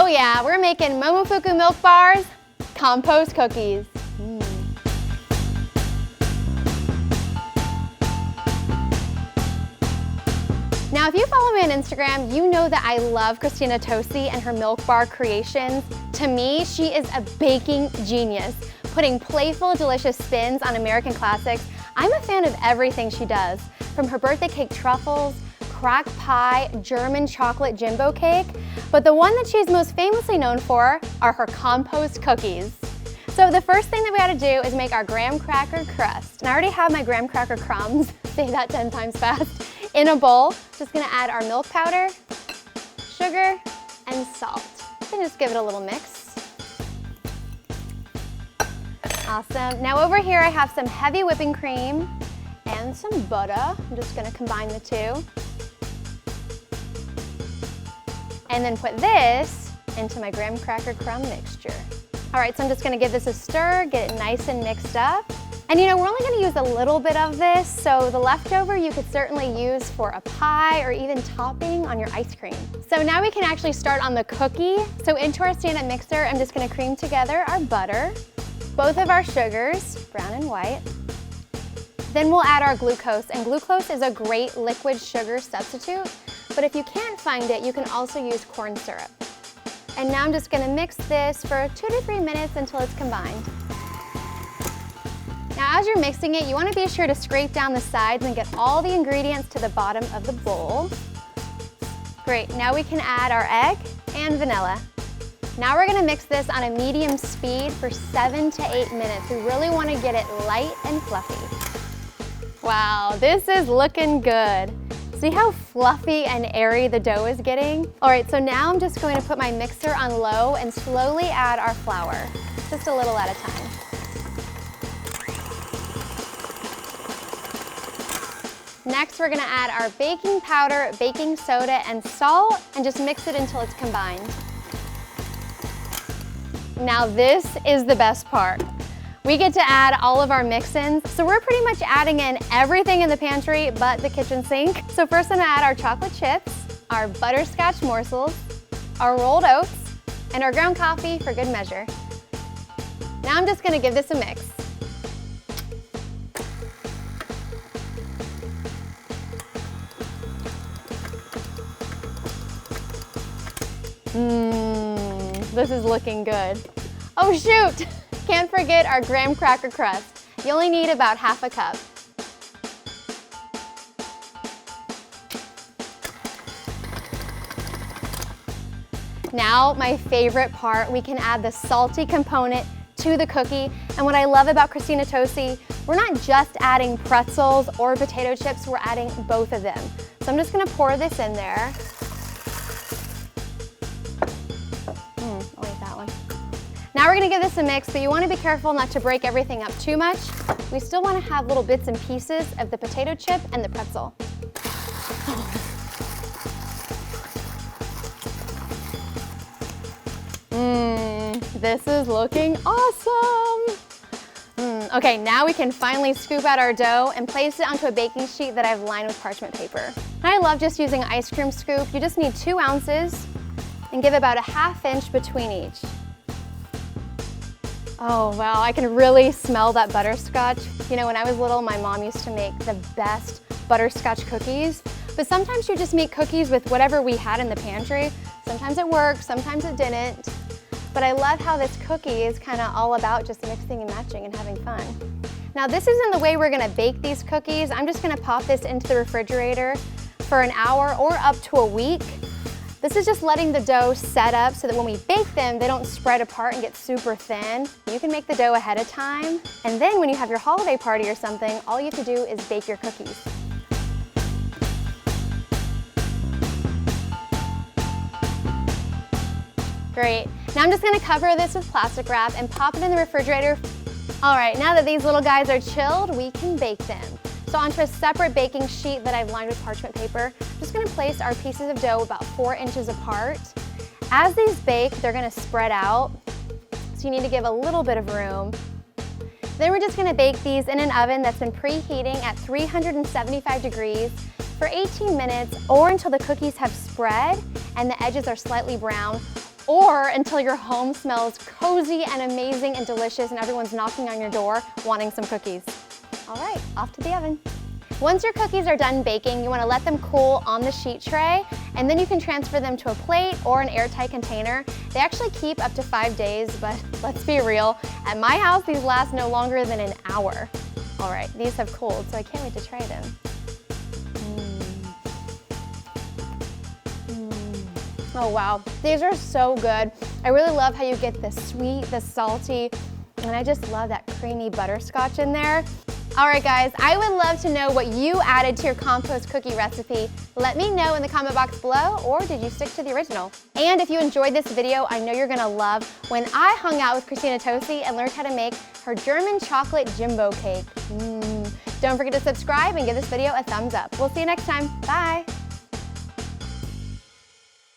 Oh yeah, we're making Momofuku milk bars, compost cookies. Now, if you follow me on Instagram, you know that I love Christina Tosi and her milk bar creations. To me, she is a baking genius, putting playful, delicious spins on American classics. I'm a fan of everything she does, from her birthday cake truffles, crack pie, German chocolate jimbo cake, but the one that she's most famously known for are her compost cookies. So the first thing that we gotta do is make our graham cracker crust. And I already have my graham cracker crumbs, say that 10 times fast, in a bowl. Just gonna add our milk powder, sugar, and salt. And just give it a little mix. Awesome. Now over here I have some heavy whipping cream and some butter. I'm just gonna combine the two. And then put this into my graham cracker crumb mixture. All right, so I'm just gonna give this a stir, get it nice and mixed up. And you know, we're only gonna use a little bit of this, so the leftover you could certainly use for a pie or even topping on your ice cream. So now we can actually start on the cookie. So into our stand-up mixer, I'm just gonna cream together our butter, both of our sugars, brown and white. Then we'll add our glucose, and glucose is a great liquid sugar substitute, but if you can't find it, you can also use corn syrup. And now I'm just gonna mix this for 2 to 3 minutes until it's combined. Now as you're mixing it, you wanna be sure to scrape down the sides and get all the ingredients to the bottom of the bowl. Great, now we can add our egg and vanilla. Now we're gonna mix this on a medium speed for 7 to 8 minutes. We really wanna get it light and fluffy. Wow, this is looking good. See how fluffy and airy the dough is getting? All right, so now I'm just going to put my mixer on low and slowly add our flour, just a little at a time. Next, we're gonna add our baking powder, baking soda, and salt, and just mix it until it's combined. Now this is the best part. We get to add all of our mix-ins. So we're pretty much adding in everything in the pantry but the kitchen sink. So first I'm gonna add our chocolate chips, our butterscotch morsels, our rolled oats, and our ground coffee for good measure. Now I'm just gonna give this a mix. This is looking good. Oh shoot! Can't forget our graham cracker crust. You only need about half a cup. Now, my favorite part, we can add the salty component to the cookie. And what I love about Christina Tosi, we're not just adding pretzels or potato chips, we're adding both of them. So I'm just gonna pour this in there. Now we're gonna give this a mix, but you wanna be careful not to break everything up too much. We still wanna have little bits and pieces of the potato chip and the pretzel. This is looking awesome. Okay, now we can finally scoop out our dough and place it onto a baking sheet that I've lined with parchment paper. And I love just using an ice cream scoop. You just need 2 ounces and give about a 1/2 inch between each. Oh wow, I can really smell that butterscotch. You know, when I was little, my mom used to make the best butterscotch cookies, but sometimes you just make cookies with whatever we had in the pantry. Sometimes it worked, sometimes it didn't. But I love how this cookie is kind of all about just mixing and matching and having fun. Now this isn't the way we're gonna bake these cookies. I'm just gonna pop this into the refrigerator for an hour or up to a week. This is just letting the dough set up so that when we bake them, they don't spread apart and get super thin. You can make the dough ahead of time, and then when you have your holiday party or something, all you have to do is bake your cookies. Great. Now I'm just gonna cover this with plastic wrap and pop it in the refrigerator. All right, now that these little guys are chilled, we can bake them. So onto a separate baking sheet that I've lined with parchment paper, I'm just gonna place our pieces of dough about 4 inches apart. As these bake, they're gonna spread out, so you need to give a little bit of room. Then we're just gonna bake these in an oven that's been preheating at 375 degrees for 18 minutes or until the cookies have spread and the edges are slightly brown, or until your home smells cozy and amazing and delicious and everyone's knocking on your door wanting some cookies. All right, off to the oven. Once your cookies are done baking, you want to let them cool on the sheet tray, and then you can transfer them to a plate or an airtight container. They actually keep up to 5 days, but let's be real, at my house these last no longer than an hour. All right, these have cooled, so I can't wait to try them. Oh wow, these are so good. I really love how you get the sweet, the salty, and I just love that creamy butterscotch in there. All right guys, I would love to know what you added to your compost cookie recipe. Let me know in the comment box below, or did you stick to the original? And if you enjoyed this video, I know you're gonna love when I hung out with Christina Tosi and learned how to make her German chocolate jimbo cake. Don't forget to subscribe and give this video a thumbs up. We'll see you next time, bye.